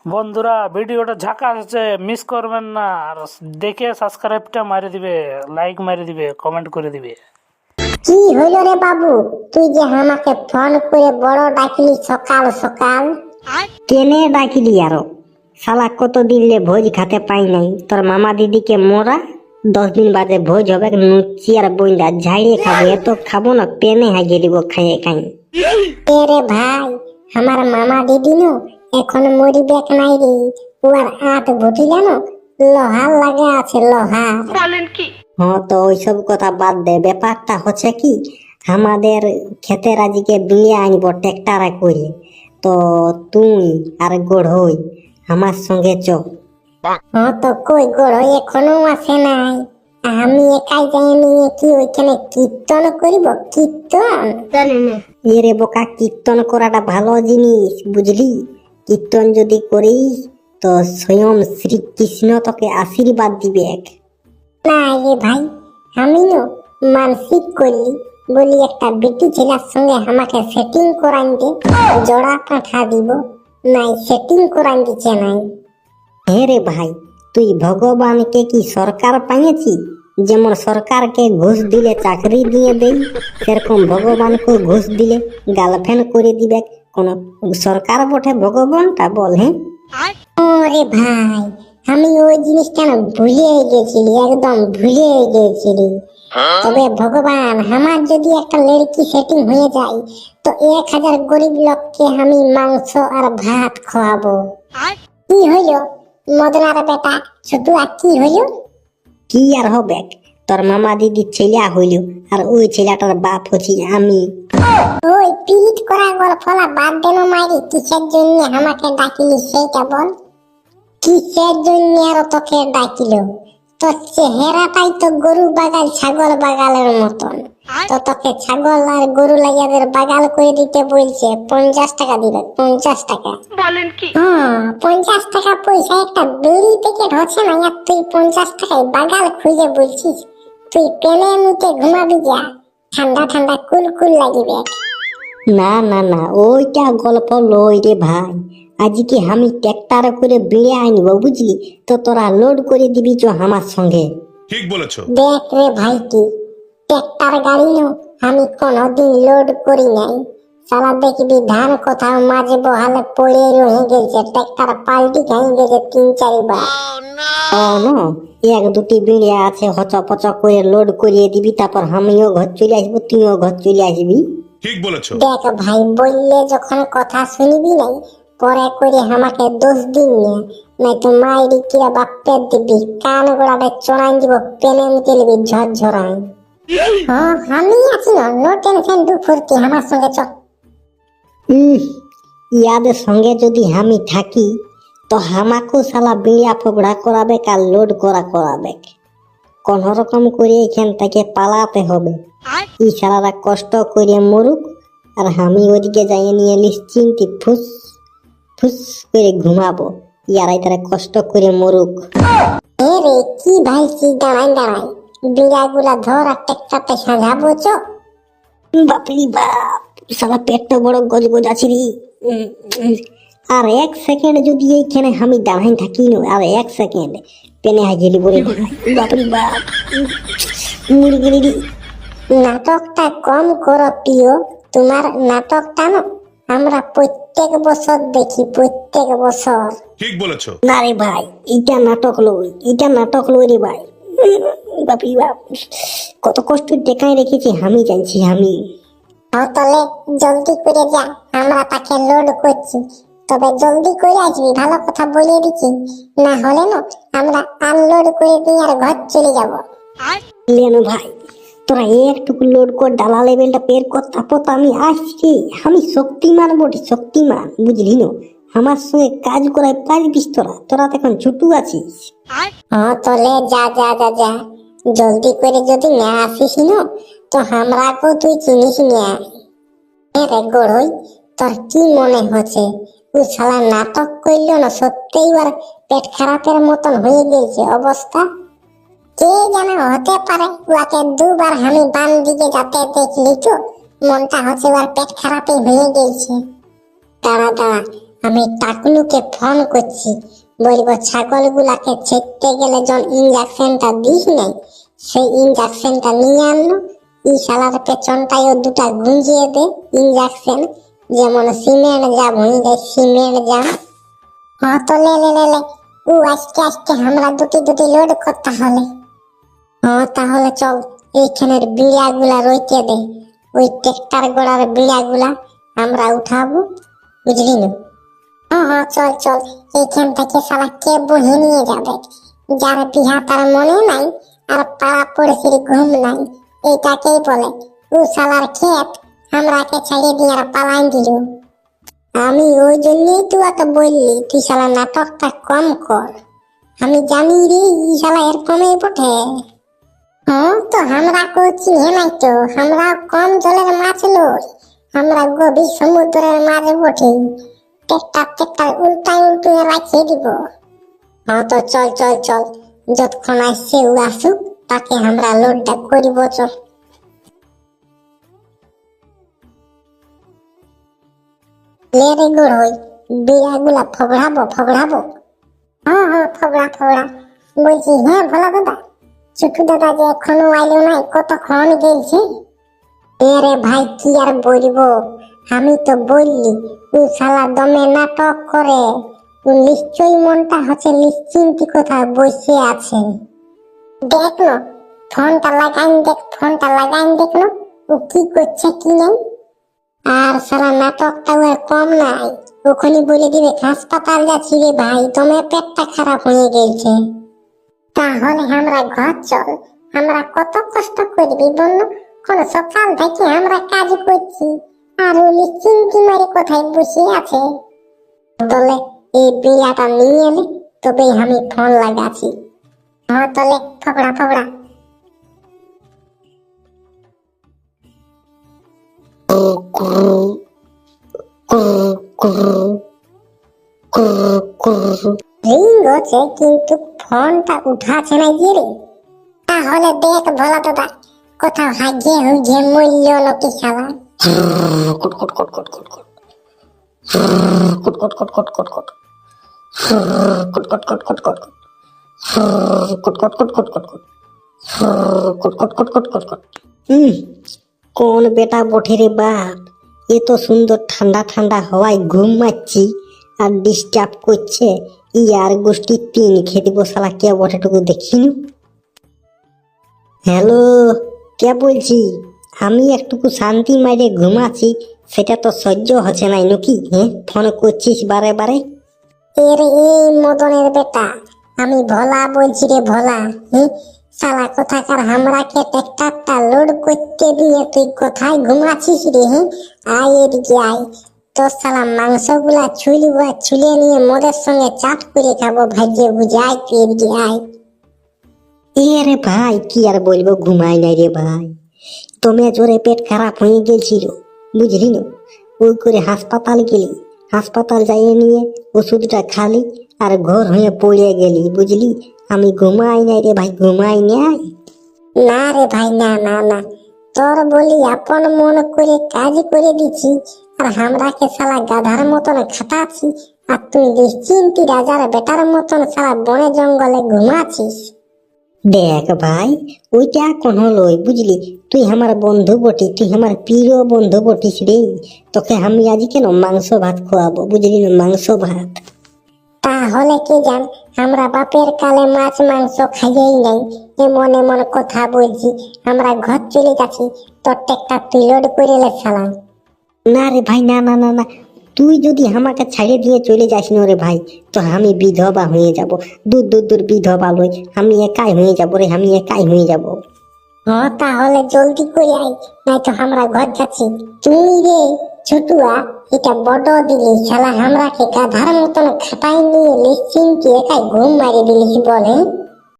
বন্ধুরা ভিডিওটা ঝাঁকা আছে, মিস করবেন না। আর দেখে সাবস্ক্রাইবটা মারি দিবে, লাইক মারি দিবে, কমেন্ট করে দিবে। কি হইল রে বাবু, তুই যে আমাকে ফোন করে বড় ডাকলি সকাল সকাল? কেনে ডাকিলি আরো? শালা কতদিন লে ভোজ খাতে পাই নাই। তোর মামা দিদিকে মোরা 10 দিন বাদে ভোজ হবে, নুচি আর বইন্দা ঝাড়িয়ে খাবো। এত খাবো না, পেনে হাগিয়ে দিব খাইয়ে খাই। রে ভাই, আমার মামা দিদি নো এখন মরিবেক নাই রে। ওর হাত ভুটিলে না লোহার লাগে আছে, লোহার। হ্যাঁ, তো ওইসব কথা বাদ দে। ব্যাপারটা হচ্ছে কি, আমাদের ক্ষেতের আজকে বিয়ে আনব ট্রেক্টারে করে। তো তুই আর গড়ই আমার সঙ্গে চ। তো কই গড় এখনো আসে নাই? আমি একাই যাই নিয়ে কি ওইখানে কীর্তন করিব? কীর্তন এরে বোকা, কীর্তন করাটা ভালো জিনিস, বুঝলি? কীর্তন যদি করিস তো স্বয়ং শ্রীকৃষ্ণ তোকে আশীর্বাদ দিবে। না রে ভাই, আমি নো মানসিক করলি বলি একটা বেটি ছেলের সঙ্গে আমাকে সেটিং করাই দে, জোড়া কাঠা দিব। নাই, সেটিং করাই দিচ্ছে নাই। হে রে ভাই, তুই ভগবানকে কি সরকার পাইয়েছি? যেমন সরকারকে ঘুষ দিলে চাকরি দিয়ে দেই, সেরকম ভগবানকে ঘুষ দিলে গার্লফ্রেন্ড করে দিবে। কোন সরকার বটে ভগবানটা, বল? হ্যাঁ, ওরে ভাই, আমি ওই জিনিসটা না ভুলে গেছিলি, একদম ভুলে গেছিলি। তবে ভগবান, আমার যদি একটা লড়কি সেটিং হয়ে যায় তো 1000 গরিব লোককে আমি মাংস আর ভাত খাওয়াবো। কি হইল মদনার বেটা ছোটু, আর কি হইল? কি আর হবে? তোর মামা দিদির ছেলে হইল, আর ওই ছেলেটার বাপ হচ্ছি আমি। ওই পিট করা গল্পলা বাদ দেন মাইরি, কিসের জন্য আমাকে ডাকিলি সেইটা বল। কিসের জন্য আর তোকে ডাকিল? তোর চেহারাটাই তো গরু বাগাল ছাগল বাগালের মতন। তো তোকে ছাগল আর গরু লাইয়াদের বাগাল করে দিতে বলছে। 50 টাকা দিবে, 50 টাকা। বলেন কি? 50 টাকা পয়সা একটা বেরি প্যাকেট হচ্ছে না, আর তুই 50 টাকায় বাগাল খুঁজে বলছিস? তুই পেনে মুখে ঘুমাবি যা, ঠান্ডা ঠান্ডা কুল কুল লাগিবে। না না না, ওইটা গল্প লই রে ভাই। আজকে আমি ট্রেক্টারে করে বিয়ে আনব, বুঝলি? তো তোরা লোড করে দিবি চ আমার সঙ্গে। ঠিক বলেছো। দেখ রে ভাইটি, ট্রেক্টর গাড়ি নো আমি কোনোদিন লোড করি নাই। সালা দেখবি ধান কোথাও মাঝে বহালে পড়ে রয়ে গেছে, ট্রেক্টর পাল্টি খাই গেছে 3-4 বার। ও নো, 1-2টি বিড়ে আছে, হচপচ করে লোড করিয়ে দিবি, তারপর আমিও ঘর চলে আসবো, তুইও ঘর চলে আসবি। ঠিক বলেছো। দেখ ভাই, বললে যখন কথা শুনবি নাই, পরে করে আমাকে দোষ দিন না, নাই তো মাইরি কিরা বাপ্পের দিবি, কান গোড়াটা চড়াই দিব, পেনে মুচেলবি ঝরঝরাই। আমি আছি না, নো টেনশন, দু ফুর্তি, আমার সঙ্গে চল। ইয়াদের সঙ্গে যদি আমি থাকি তো আমাকেও শালা বিড়া ফোবড়া করাবে, আর লোড করাবে। কোন রকম করে এখান থেকে পালাতে হবে। এই শালারা কষ্ট করে মরুক, আর আমি ওদিকে যাই নিয়ে নিশ্চিন্তে ফুস ফুস করে ঘুমাবো। ইয়ারাই তারা কষ্ট করে মরুক। রে কি ভাই, কি দাঁড়াই দাঁড়াই, বিড়াগুলা ধর আর টেকটাতে সাজাবো চ। বাপরি বাপ, শালা পেটটা বড় গজগজ আছে রে। আর 1 সেকেন্ড যদি এইখানে আমি দাঁড়াই থাকি না, আর 1 সেকেন্ড পেনে হাজিরি বলে বাপরি বাপ, মুড়ি গেলি রে। নাটকটা কম করো প্রিয়, তোমার নাটকটা না আমরা প্রত্যেক বছর দেখি, প্রত্যেক বছর। ঠিক বলেছো। না রে ভাই, এটা নাটক লই রে ভাই। বাপরি বাপ, কত কষ্ট টেকাই রেখেছি আমি জানছি আমি। তাহলে জলদি করে যা, আমরা তাকে লোড করছি। তবে জলদি করে আসবি, ভালো কথা বলে দিচ্ছি, না হলে না আমরা আনলোড করে দিয়ে আর ঘর চলে যাব। লেনু ভাই, তোরা একটুকু লোড কর, ডালা লেভেলটা পের কর, তারপর তো আমি আসছি। আমি শক্তিমান বটে, শক্তিমান, বুঝলি না? আমার সঙ্গে কাজ করাই পারবিস তোরা? তোরা তো এখন ছুটু আছিস। তাহলে যা যা যা যা, জলদি করে যদি না আসিস না তো আমরাকেও তুই চিনিস না। রে গড়ই, তোর কি মনে হচ্ছে ও শালা নাটক করলো না সত্যিই ওর পেট খারাপের মতন হয়ে গেছে অবস্থা? কে জানে, হতে পারে ওকে 2 বার আমি বাম দিকে যাতে দেখলি তো মনটা হচ্ছে ওর পেট খারাপই হয়ে গেছে। দাঁড়া দাঁড়া, আমি টাকলুকে ফোন করছি, বলবো ছাগলগুলাকে ছেড়তে গেলে যখন ইঞ্জেকশনটা দিস নাই, সেই ইঞ্জেকশনটা নিয়ে আনলো। ই শালার পেছনটাও দুটা গুঁজিয়ে দে ইঞ্জেকশন, যেমন সিমেন্ট জাম হয়ে যায়, সিমেন্ট জাম। হ্যাঁ তো লে লে লে লে, ও আজকে আজকে আমরা দুটি দুটি লোড করতে হলে। হ্যাঁ তাহলে চল, এইখানের বিড়াগুলা রইতে দে, ওই ট্রেক্টর গোড়ার বিড়াগুলা আমরা উঠাবো, বুঝলি না? হ্যাঁ হ্যাঁ চল চল, এইখান থেকে শালা কে বহে নিয়ে যাবে? যার বিহা তার মনে নাই, আর পাড়া পড়শির ঘুম নাই, এইটাকেই বলে ও শালার ক্ষেত আমরাকে ছাড়িয়ে দিয়ে আর পালাই দিল। আমি ওই জন্যই তুই ওকে বললি তুই শালা নাটকটা কম কর। আমি জানি রে ই শালা এরকমই বটে। হ্যাঁ তো আমরা করছি নাই তো, আমরা কম জলের মাছ লই, আমরা গভীর সমুদ্রের মাছ বটে। টেক্টার উল্টাই উল্টুয়ে রাখিয়ে দিব। হ্যাঁ তো চল চল চল, যতক্ষণ আসছে ও আসুক, তাকে আমরা লোডটা করিব। চল লে রে গুড় হই, বিড়াগুলা ফগড়াবো। হ্যাঁ হ্যাঁ ফগড়া। বলছি হ্যাঁ ভোলা দাদা, ছোটু দাদা যে এখনো আইলো নাই, কতক্ষণ গেছে? রে ভাই কি আর বলবো, আমি তো বললি ও শালা দমে নাটক করে। ও নিশ্চয়ই মনটা হচ্ছে নিশ্চিন্তি কোথায় বসে আছে। দেখ না, ফোনটা লাগাইন দেখ না, ও কি করছে কি নেই। আর শালা নাটকটা ওর কম নাই, ওখানে বলে দিবে হাসপাতাল যাচ্ছি রে ভাই, দমে পেটটা খারাপ হয়ে গেছে। তাহলে আমরা ঘর চল, আমরা কত কষ্ট করবি বন্য, কোন সকাল থেকে আমরা কাজ করছি, আর ও নিশ্চিন্তি মারি কোথায় বসে আছে। তলে এই বিয়াটা নিয়ে এলে তবেই আমি ফোন লাগাচ্ছি। হ্যাঁ তলে ফগড়া। রিং হচ্ছে কিন্তু ফোনটা উঠাছে না যে রে। তাহলে দেখ ভোলা দাদা, কোথাও হাগিয়ে হুগিয়ে মূল্য লোকে শালা। কোন বেটা বটে রে বাপ, এত সুন্দর ঠান্ডা ঠান্ডা হওয়ায় ঘুম মারছি আর ডিস্টার্ব করছে। ইয়ার গোষ্ঠী তিন খেতে বসালা কে বটেটুকু দেখিনু। হ্যালো, কে বলছি? আমি একটুকু শান্তি মাইরে ঘুমাচ্ছি, সেটা তো সহ্য হচ্ছে নাই নাকি? হ্যাঁ ফোন করছিস বারে বারে। এর এই মদনের বেটা, আমি ভোলা বলছি রে ভোলা। শালা কোথাকার হামরাকে ট্রেক্টরটা লোড করতে দিয়ে তুই কোথায় ঘুমাচ্ছিস রে? আয় এদিকে আয়, তোর শালা মাংসগুলা ছুলে নিয়ে মদের সঙ্গে চাট করে খাবো ভাইজে বুঝে। আয় তুই এদিকে আয়। রে ভাই কি আর বলবো, ঘুমাই নাই রে ভাই, তোমে জোরে পেট খারাপ হয়ে গেছিল বুঝলি না। ওই করে হাসপাতাল গেলি, হাসপাতাল যাইয়ে নিয়ে ওষুধটা খালি আর ঘর হয়ে পড়ে গেলি বুঝলি। আমি ঘুমাই নাই রে ভাই, ঘুমাই নাই। না রে ভাই না, তোর বলি আপন মন করে কাজ করে দিচ্ছি, আর হামরাকে শালা গাধার মতন খাটাচ্ছি, আর তুই নিশ্চিন্তি রাজার বেটার মতন শালা বনে জঙ্গলে ঘুমাচ্ছিস। দেখ ভাই, ওইটা কোন লই বুঝলি, তুই আমার বন্ধু বটি, তুই আমার প্রিয় বন্ধু বটিস রে। তোকে আমি আজ কেন মাংস ভাত খাওয়াবো বুঝলি না, মাংস ভাত। তাহলে কি জান, আমরা বাপের কালে মাছ মাংস খাইয়েই নাই, এমন কথা বলছি। আমরা ঘর চলে যাচ্ছি, তোর টেকটা তুই লোড করে লে শালা। না রে ভাই না, তুই যদি আমাকে ছাড়িয়ে দিয়ে চলে যাস না রে ভাই, তো আমি বিধবা হয়ে যাব। দূর বিধবা লই, আমি একাই হয়ে যাব রে, আমি একাই হয়ে যাব। হ্যাঁ তাহলে জলদি করে আয়, নাই তো আমরা ঘর যাচ্ছি। তুই রে ছোটুয়া, এটা বড় দিলি শালা, আমরাকে গাধার মতন খাটাই নিয়ে নিশ্চিন্তি একাই ঘুম মারি দিলিস বলে।